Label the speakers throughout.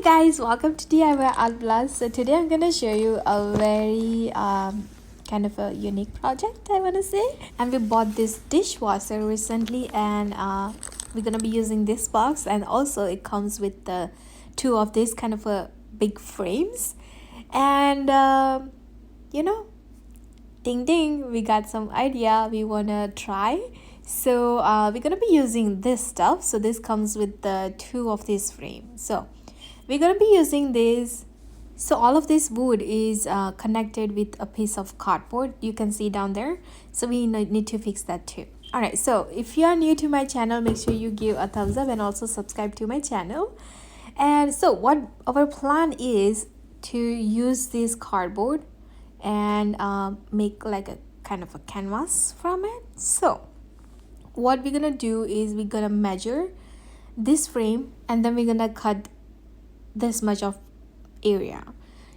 Speaker 1: Guys, welcome to DIY Art Blast. So today I'm gonna show you a very kind of a unique project, I wanna say. And we bought this dishwasher recently, and we're gonna be using this box, and also it comes with the two of these kind of a big frames. And you know, ding ding, we got some idea we wanna try. So we're gonna be using this stuff. So this comes with the two of these frames. So we're gonna be using this. So all of this wood is connected with a piece of cardboard, you can see down there. So we need to fix that too. All right, so if you are new to my channel, make sure you give a thumbs up and also subscribe to my channel. And so what our plan is to use this cardboard and make like a kind of a canvas from it. So what we're gonna do is we're gonna measure this frame, and then we're gonna cut this much of area.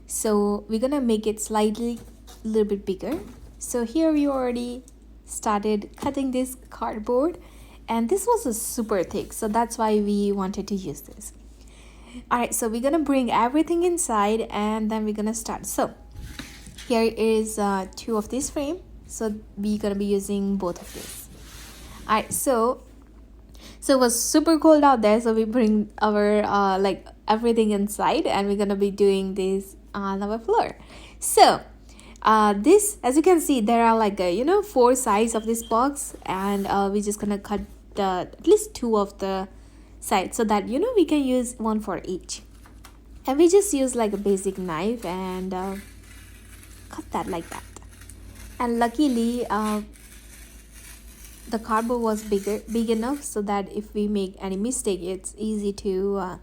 Speaker 1: So we're gonna make it slightly a little bit bigger. So here we already started cutting this cardboard, and this was a super thick, so that's why we wanted to use this. All right, so we're gonna bring everything inside, and then we're gonna start. So here is two of this frame, so we're gonna be using both of these. All right, so it was super cold out there, so we bring our like everything inside, and we're gonna be doing this on our floor. So this, as you can see, there are like four sides of this box, and we're just gonna cut at least two of the sides, so that we can use one for each. And we just use like a basic knife and cut that like that. And luckily the cardboard was big enough so that if we make any mistake, it's easy to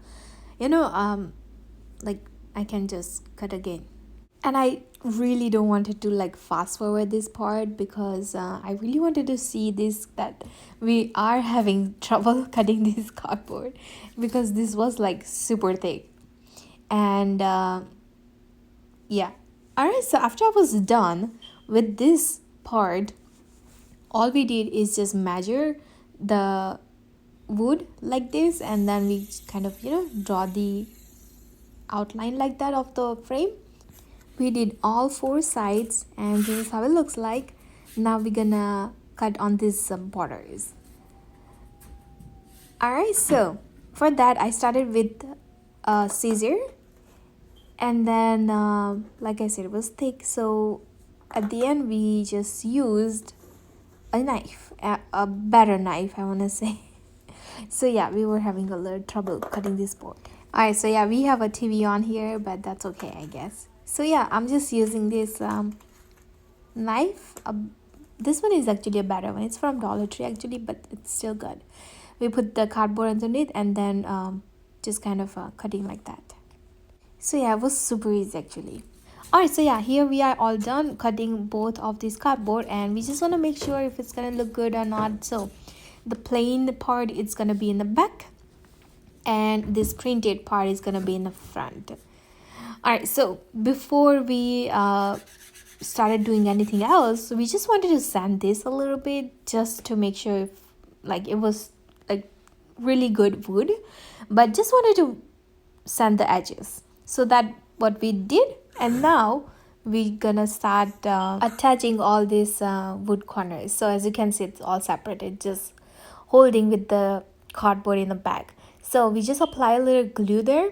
Speaker 1: like I can just cut again. And I really don't wanted to like fast forward this part, because I really wanted to see this, that we are having trouble cutting this cardboard, because this was like super thick. And yeah. All right, so after I was done with this part, all we did is just measure the wood like this, and then we kind of draw the outline like that of the frame. We did all four sides, and this is how it looks like. Now we're gonna cut on these borders. All right, so for that I started with a scissor, and then like I said, it was thick, so at the end we just used a knife, a better knife, I want to say. So yeah, we were having a little trouble cutting this board. All right, so yeah, we have a TV on here, but that's okay, I guess. So yeah, I'm just using this knife. This one is actually a better one. It's from Dollar Tree actually, but it's still good. We put the cardboard underneath, and then just kind of cutting like that. So yeah, it was super easy actually. Alright, so yeah, here we are all done cutting both of this cardboard, and we just want to make sure if it's gonna look good or not. So the plain part is gonna be in the back, and this printed part is gonna be in the front. Alright, so before we started doing anything else, we just wanted to sand this a little bit, just to make sure if like it was like really good wood, but just wanted to sand the edges. So that what we did. And now we're gonna start attaching all these wood corners. So as you can see, it's all separated, just holding with the cardboard in the back. So we just apply a little glue there,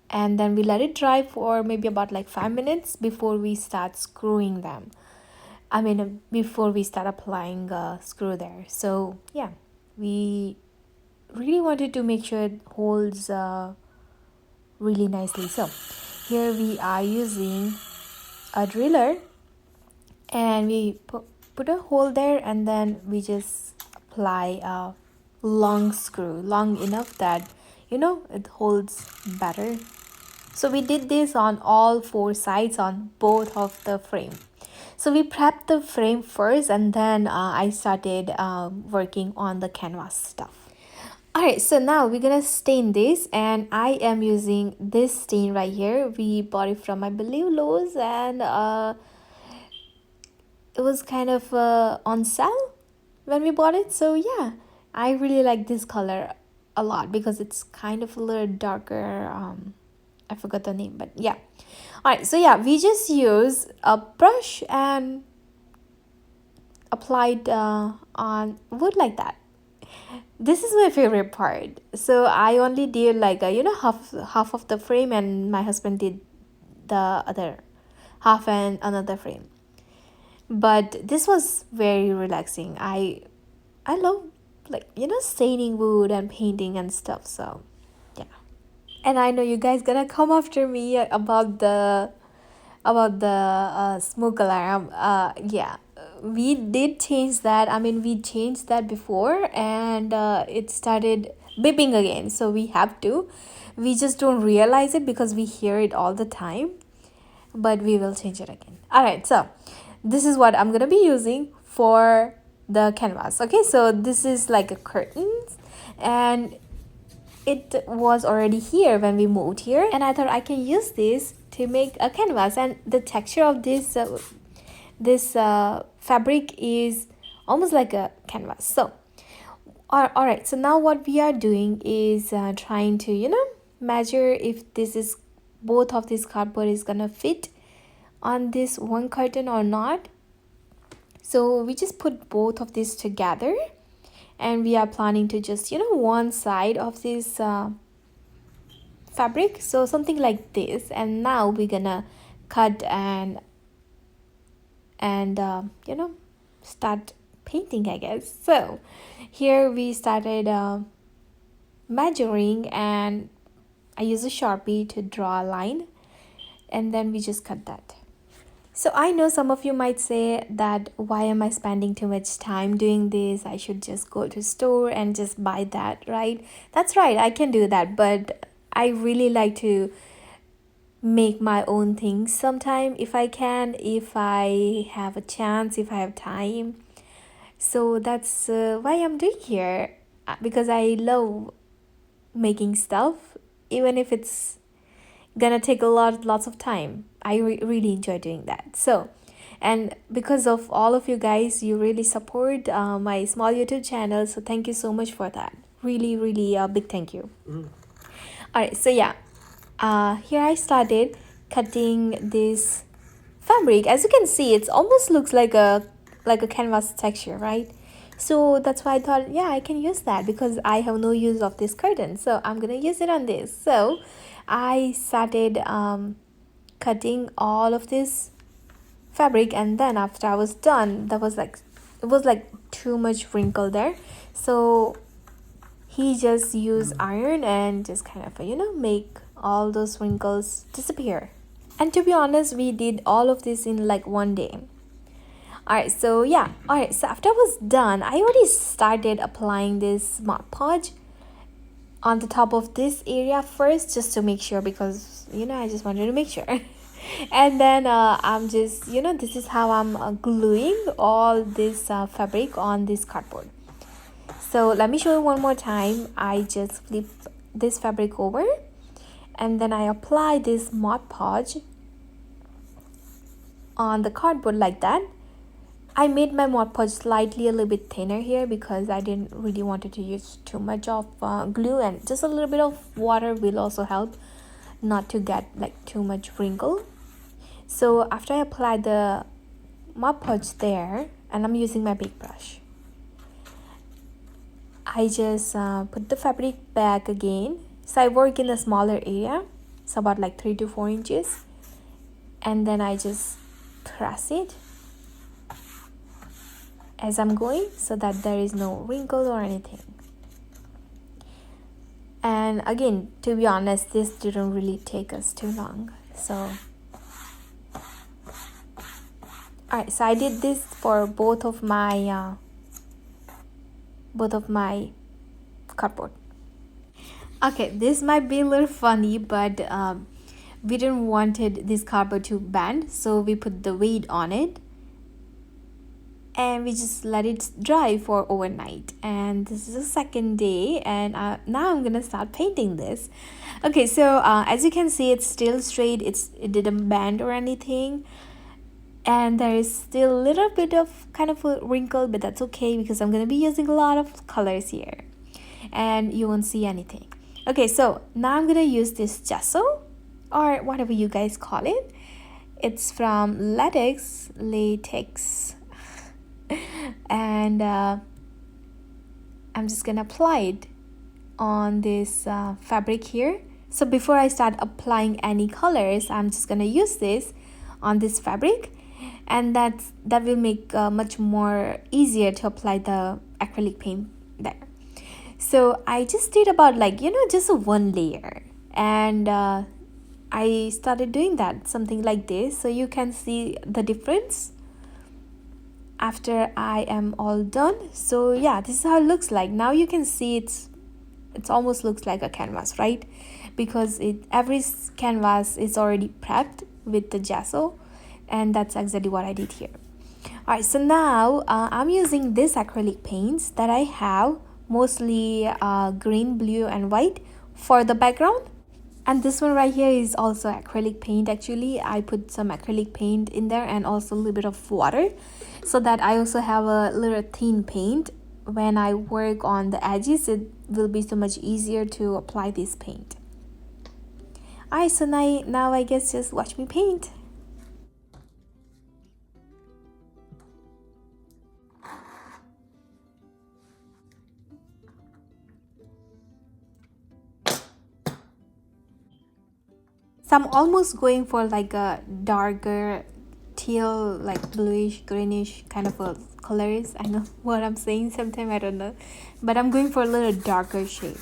Speaker 1: and then we let it dry for maybe about like 5 minutes before we start screwing them. I mean, before we start applying screw there. So yeah, we really wanted to make sure it holds really nicely. So here we are using a driller, and we put a hole there, and then we just apply a long screw, long enough that it holds better. So we did this on all four sides on both of the frame. So we prepped the frame first, and then I started working on the canvas stuff. Alright, so now we're gonna stain this, and I am using this stain right here. We bought it from, I believe, Lowe's, and it was kind of on sale when we bought it. So yeah, I really like this color a lot, because it's kind of a little darker I forgot the name, but yeah. All right, so yeah, we just use a brush and applied on wood like that. This is my favorite part. So I only did like half of the frame, and my husband did the other half and another frame. But this was very relaxing. I love, like, staining wood and painting and stuff. So yeah. And I know you guys gonna come after me about the smoke alarm. Yeah, we did change that. I mean, we changed that before, and it started beeping again. So we have to. We just don't realize it because we hear it all the time, but we will change it again. All right, so this is what I'm gonna be using for the canvas. Okay, so this is like a curtains, and it was already here when we moved here, and I thought I can use this to make a canvas. And the texture of this fabric is almost like a canvas. So all right, so now what we are doing is trying to measure if this is both of this cardboard is gonna fit on this one curtain or not. So we just put both of these together, and we are planning to just one side of this fabric, so something like this. And now we're gonna cut and start painting, I guess. So here we started measuring, and I use a Sharpie to draw a line, and then we just cut that. So I know some of you might say that why am I spending too much time doing this? I should just go to store and just buy that, right? That's right, I can do that, but I really like to make my own things sometime if I can, if I have a chance, if I have time. So that's why I'm doing here, because I love making stuff, even if it's gonna take lots of time. I really enjoy doing that. So, and because of all of you guys, you really support my small YouTube channel, so thank you so much for that. Really a big thank you. All right, so yeah, here I started cutting this fabric. As you can see, it almost looks like a canvas texture, right? So that's why I thought, yeah, I can use that because I have no use of this curtain, so I'm gonna use it on this. So I started cutting all of this fabric, and then after I was done, it was like too much wrinkle there. So he just used iron and just kind of make all those wrinkles disappear. And to be honest, we did all of this in like one day. Alright, so yeah, alright, so after I was done, I already started applying this Mod Podge on the top of this area first, just to make sure, because I just wanted to make sure. And then I'm just this is how I'm gluing all this fabric on this cardboard. So let me show you one more time. I just flip this fabric over, and then I apply this Mod Podge on the cardboard like that. I made my Mod Podge slightly a little bit thinner here because I didn't really wanted to use too much of glue, and just a little bit of water will also help not to get like too much wrinkle. So after I apply the Mod Podge there, and I'm using my big brush, I just put the fabric back again. So I work in a smaller area, so about like 3 to 4 inches, and then I just press it as I'm going so that there is no wrinkle or anything. And again, to be honest, this didn't really take us too long. So alright, so I did this for both of my cardboard. Okay, this might be a little funny, but we didn't wanted this cardboard to bend, so we put the weight on it and we just let it dry for overnight. And this is the second day, and now I'm gonna start painting this. Okay, so as you can see, it's still straight. It didn't bend or anything, and there is still a little bit of kind of a wrinkle, but that's okay because I'm gonna be using a lot of colors here and you won't see anything. Okay, so now I'm gonna use this gesso, or whatever you guys call it. It's from latex, and I'm just gonna apply it on this fabric here. So before I start applying any colors, I'm just gonna use this on this fabric, and that will make much more easier to apply the acrylic paint there. So I just did about, like, just a one layer, and I started doing that, something like this, so you can see the difference after I am all done. So yeah, this is how it looks like. Now you can see it's almost looks like a canvas, right? Because every canvas is already prepped with the gesso, and that's exactly what I did here. All right, so now I'm using this acrylic paints that I have, mostly green, blue, and white for the background. And this one right here is also acrylic paint. Actually, I put some acrylic paint in there and also a little bit of water, so that I also have a little thin paint. When I work on the edges, it will be so much easier to apply this paint. Alright, so now I guess just watch me paint. So I'm almost going for like a darker teal, like bluish, greenish kind of a colors. I know what I'm saying sometimes, I don't know. But I'm going for a little darker shade.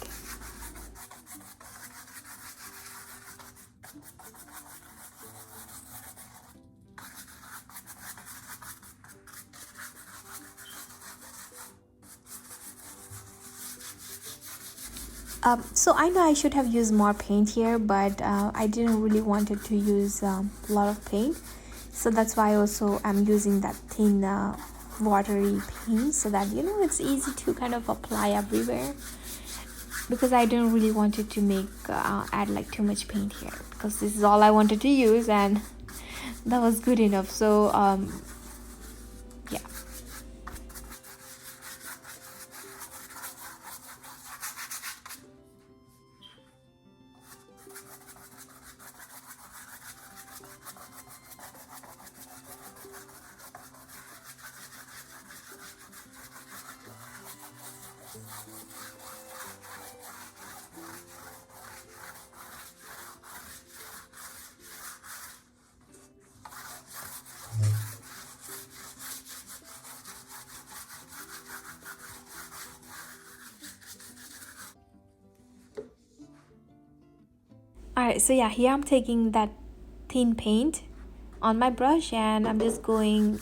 Speaker 1: So I know I should have used more paint here, but I didn't really wanted to use a lot of paint. So that's why also I'm using that thin watery paint, so that it's easy to kind of apply everywhere, because I don't really wanted to make add like too much paint here, because this is all I wanted to use, and that was good enough. So yeah. Alright, so yeah, here I'm taking that thin paint on my brush, and I'm just going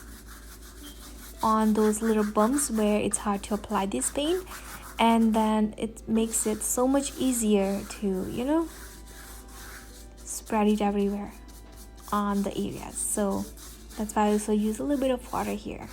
Speaker 1: on those little bumps where it's hard to apply this paint, and then it makes it so much easier to spread it everywhere on the areas. So that's why I also use a little bit of water here.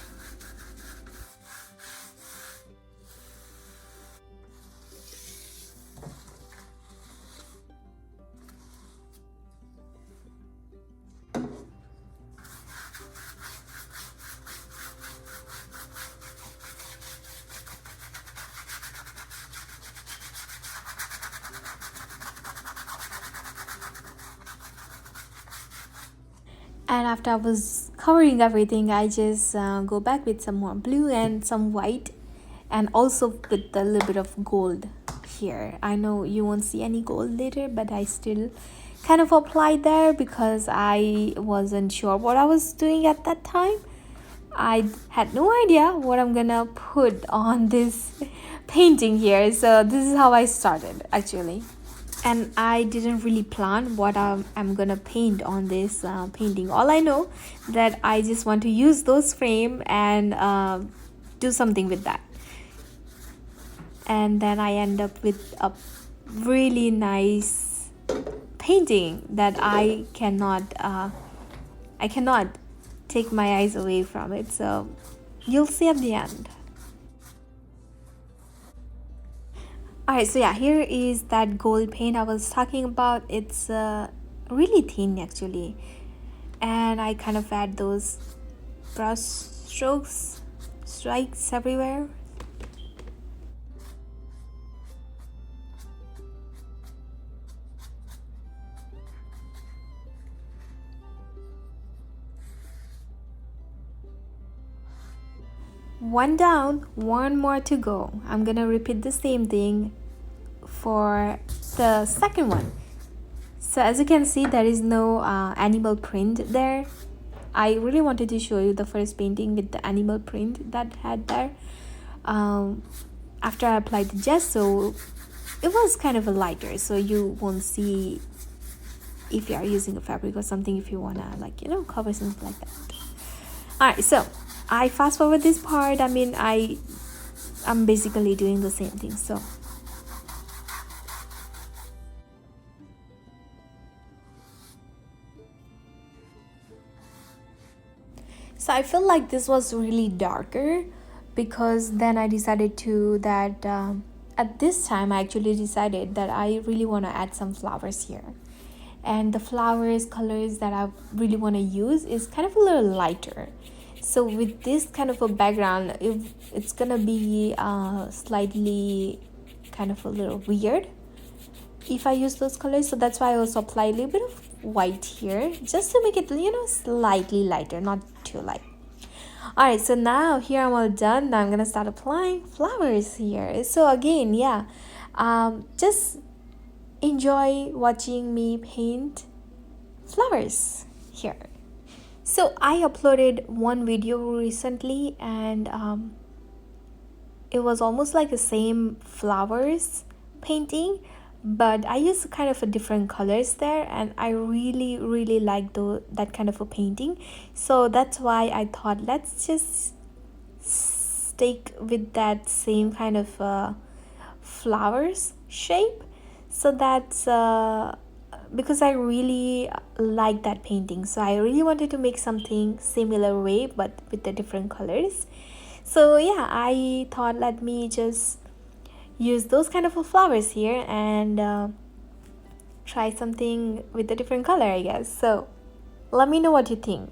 Speaker 1: And after I was covering everything, I just go back with some more blue and some white, and also with a little bit of gold here. I know you won't see any gold later, but I still kind of applied there because I wasn't sure what I was doing at that time. I had no idea what I'm gonna put on this painting here, so this is how I started actually. And I didn't really plan what I'm gonna paint on this painting. All I know that I just want to use those frame and do something with that, and then I end up with a really nice painting that I cannot take my eyes away from it. So you'll see at the end. Alright, so yeah, here is that gold paint I was talking about. It's really thin actually, and I kind of add those brush strikes everywhere. One down, one more to go. I'm gonna repeat the same thing for the second one. So as you can see, there is no animal print there. I really wanted to show you the first painting with the animal print that had there. After I applied the gesso, it was kind of a lighter, so you won't see if you are using a fabric or something, if you wanna, like, you know, cover something like that. All right, so I fast forward this part. I mean, I'm basically doing the same thing. So I feel like this was really darker, because then I decided to that at this time I actually decided that I really want to add some flowers here, and the flowers colors that I really want to use is kind of a little lighter. So with this kind of a background, it's gonna be slightly kind of a little weird if I use those colors. So that's why I also apply a little bit of white here, just to make it, you know, slightly lighter, not too light. All right, so now here I'm all done. Now I'm gonna start applying flowers here. So again, yeah, just enjoy watching me paint flowers here. So I uploaded one video recently, and it was almost like the same flowers painting, but I used kind of a different colors there, and I really like that kind of a painting. So that's why I thought, let's just stick with that same kind of flowers shape. So that's because I really like that painting, so I really wanted to make something similar way but with the different colors. So yeah, I thought, let me just use those kind of flowers here and try something with a different color, I guess. So let me know what you think.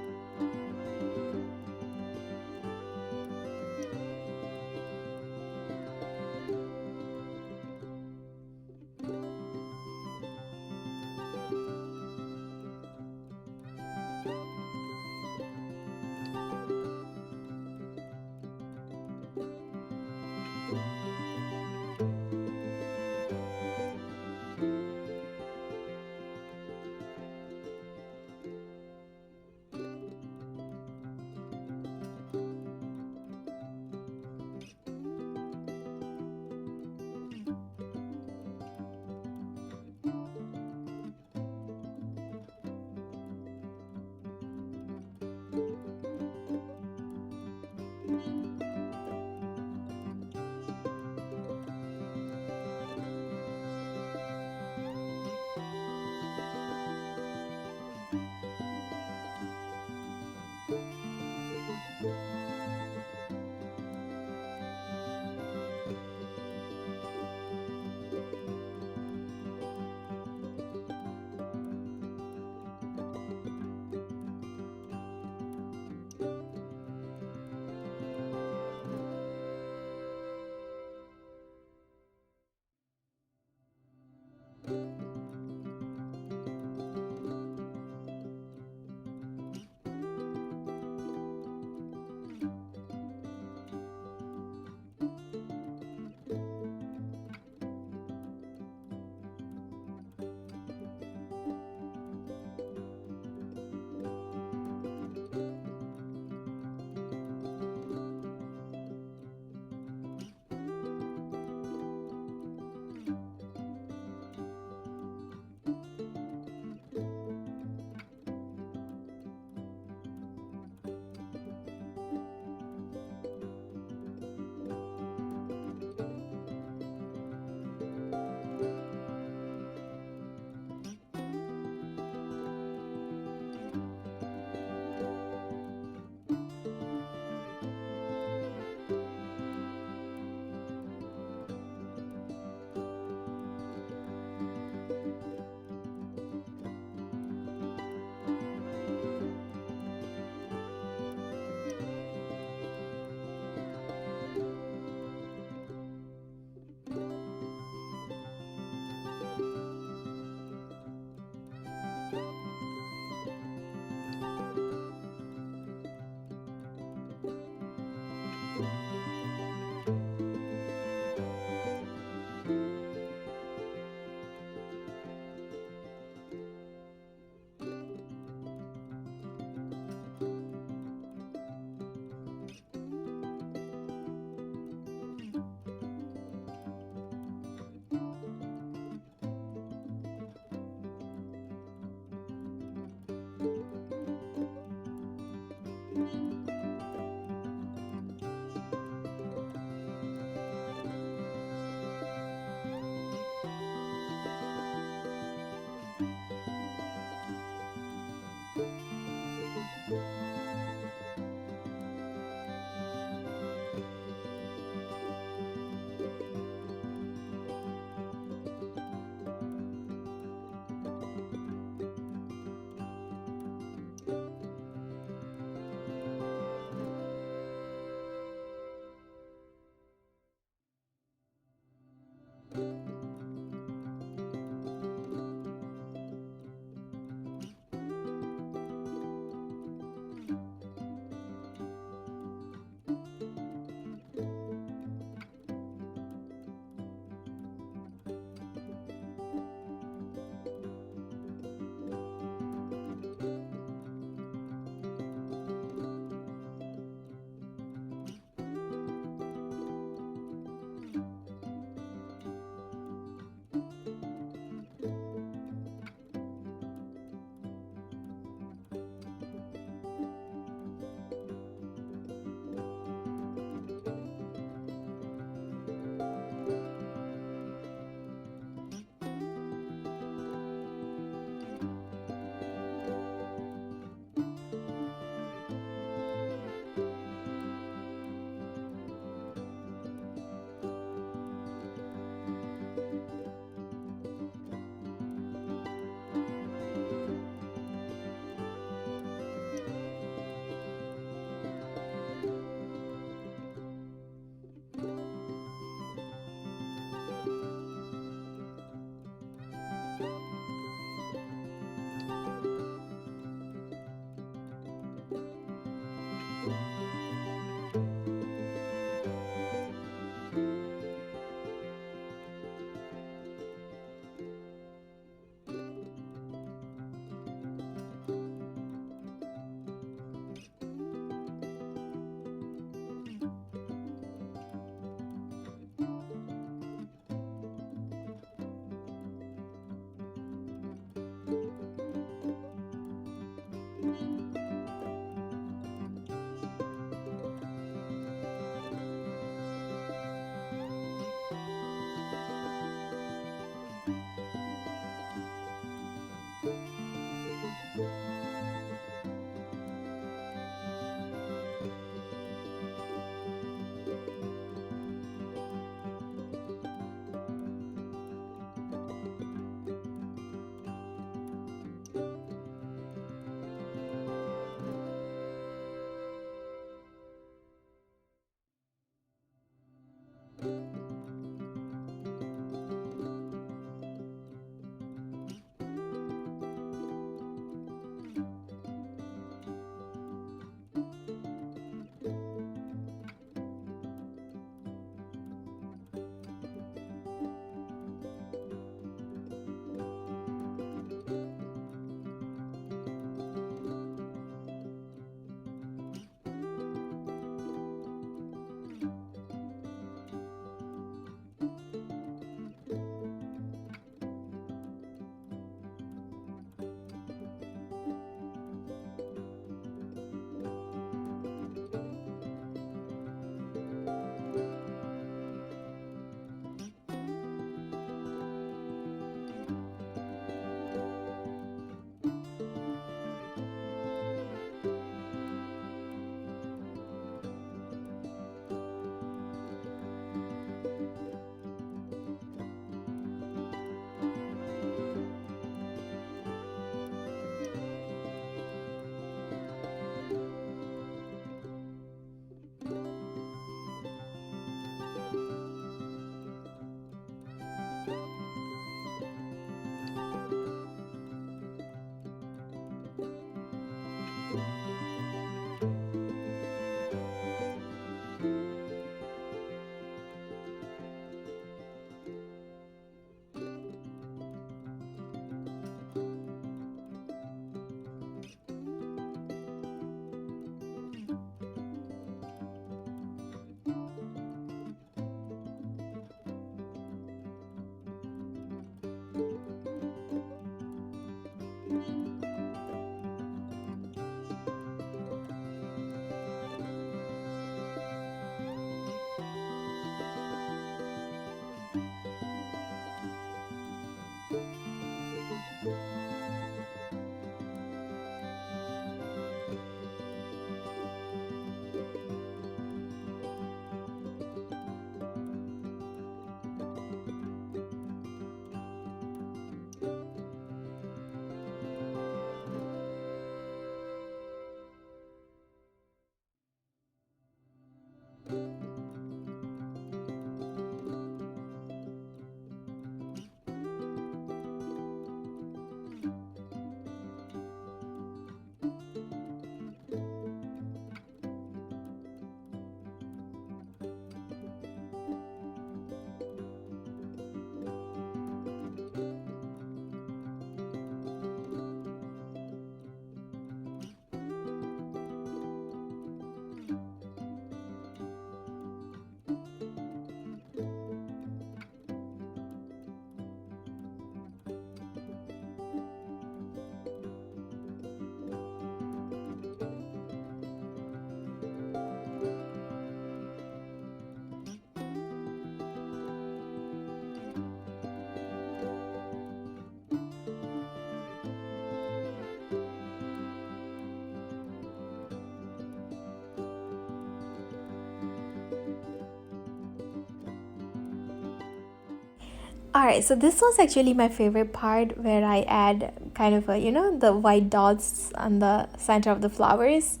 Speaker 1: Alright, so this was actually my favorite part where I add kind of a, the white dots on the center of the flowers.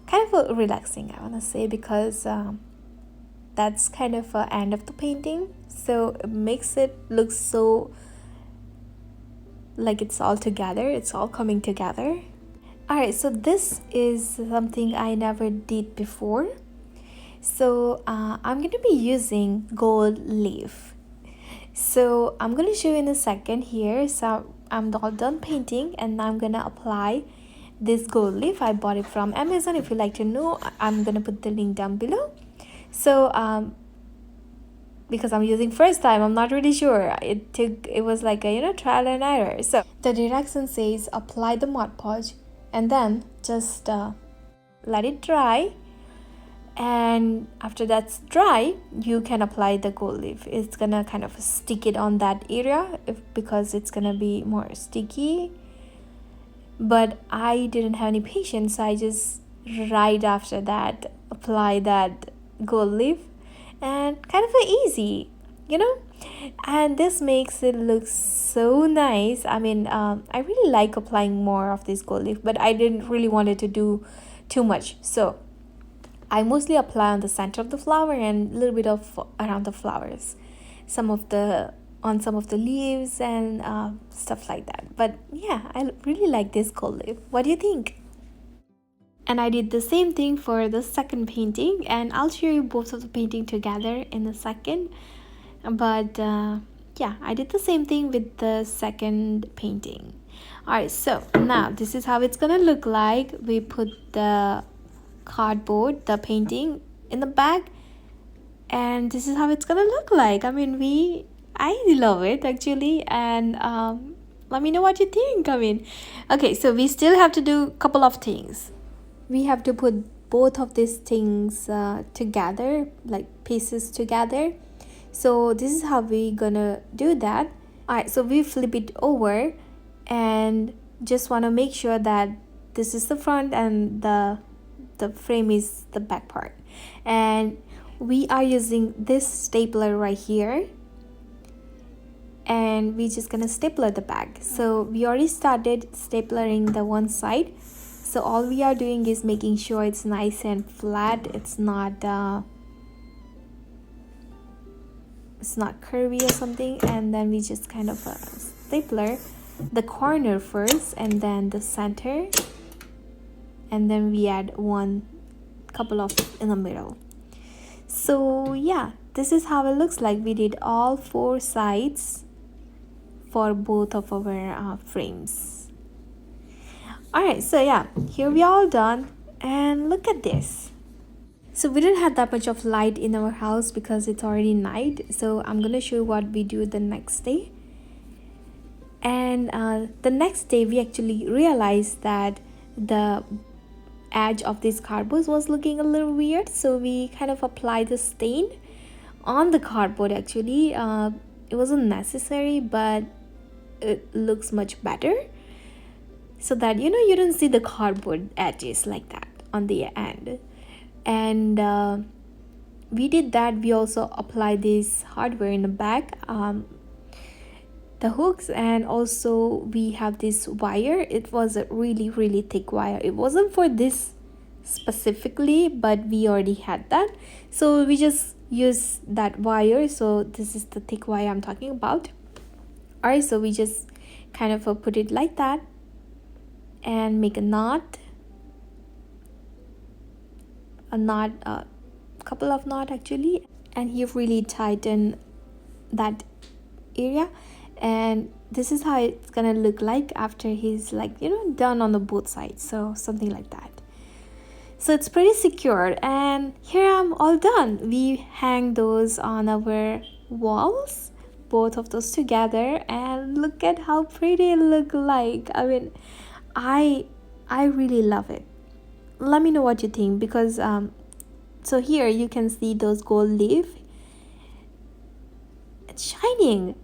Speaker 1: Kind of a relaxing, I want to say, because that's kind of a end of the painting. So it makes it look so like it's all together, it's all coming together. Alright, so this is something I never did before. So I'm going to be using gold leaf. So I'm going to show you in a second here. So I'm all done painting and I'm going to apply this gold leaf. I bought it from Amazon. If you like to know, I'm going to put the link down below. So because I'm using first time, I'm not really sure. It was like a trial and error. So the direction says apply the Mod Podge and then just let it dry, and after that's dry you can apply the gold leaf. It's gonna kind of stick it on that area because it's gonna be more sticky, but I didn't have any patience, so I just right after that apply that gold leaf, and kind of easy, and this makes it look so nice. I mean, I really like applying more of this gold leaf, but I didn't really want it to do too much, so I mostly apply on the center of the flower and a little bit of around the flowers, some of the leaves and stuff like that. But yeah, I really like this gold leaf. What do you think? And I did the same thing for the second painting, and I'll show you both of the painting together in a second. But yeah, I did the same thing with the second painting. Alright, so now this is how it's gonna look like. We put the cardboard, the painting in the bag, and this is how it's gonna look like. I mean, I love it actually, and let me know what you think. I mean, okay, so we still have to do a couple of things. We have to put both of these things together, like pieces together. So this is how we gonna do that. Alright, so we flip it over and just want to make sure that this is the front and the frame is the back part, and we are using this stapler right here, and we're just gonna stapler the back. So we already started stapling the one side, so all we are doing is making sure it's nice and flat. It's not curvy or something, and then we just kind of stapler the corner first and then the center, and then we add one couple of in the middle. So yeah, this is how it looks like. We did all four sides for both of our frames. Alright, so yeah, here we are all done, and look at this. So we didn't have that much of light in our house because it's already night, so I'm gonna show you what we do the next day. And the next day we actually realized that the edge of this cardboard was looking a little weird, so we kind of applied the stain on the cardboard. Actually it wasn't necessary, but it looks much better, so that you don't see the cardboard edges like that on the end. And we did that. We also applied this hardware in the back, the hooks, and also we have this wire. It was a really thick wire. It wasn't for this specifically, but we already had that, so we just use that wire. So this is the thick wire I'm talking about. Alright, so we just kind of put it like that and make a knot, a couple of knot actually, and he really tighten that area. And this is how it's gonna look like after he's like done on the both sides, so something like that. So it's pretty secure, and here I'm all done. We hang those on our walls, both of those together, and look at how pretty it look like. I mean, I really love it. Let me know what you think, because so here you can see those gold leaf. It's shining.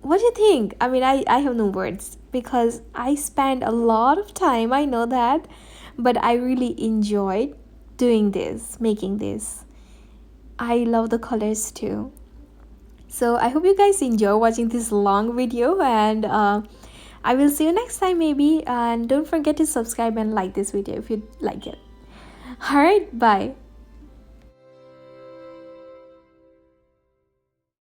Speaker 1: What do you think? I mean, I have no words because I spent a lot of time, I know that, but I really enjoyed doing this, making this. I love the colors too. So I hope you guys enjoy watching this long video, and I will see you next time maybe, and don't forget to subscribe and like this video if you like it. All right, bye.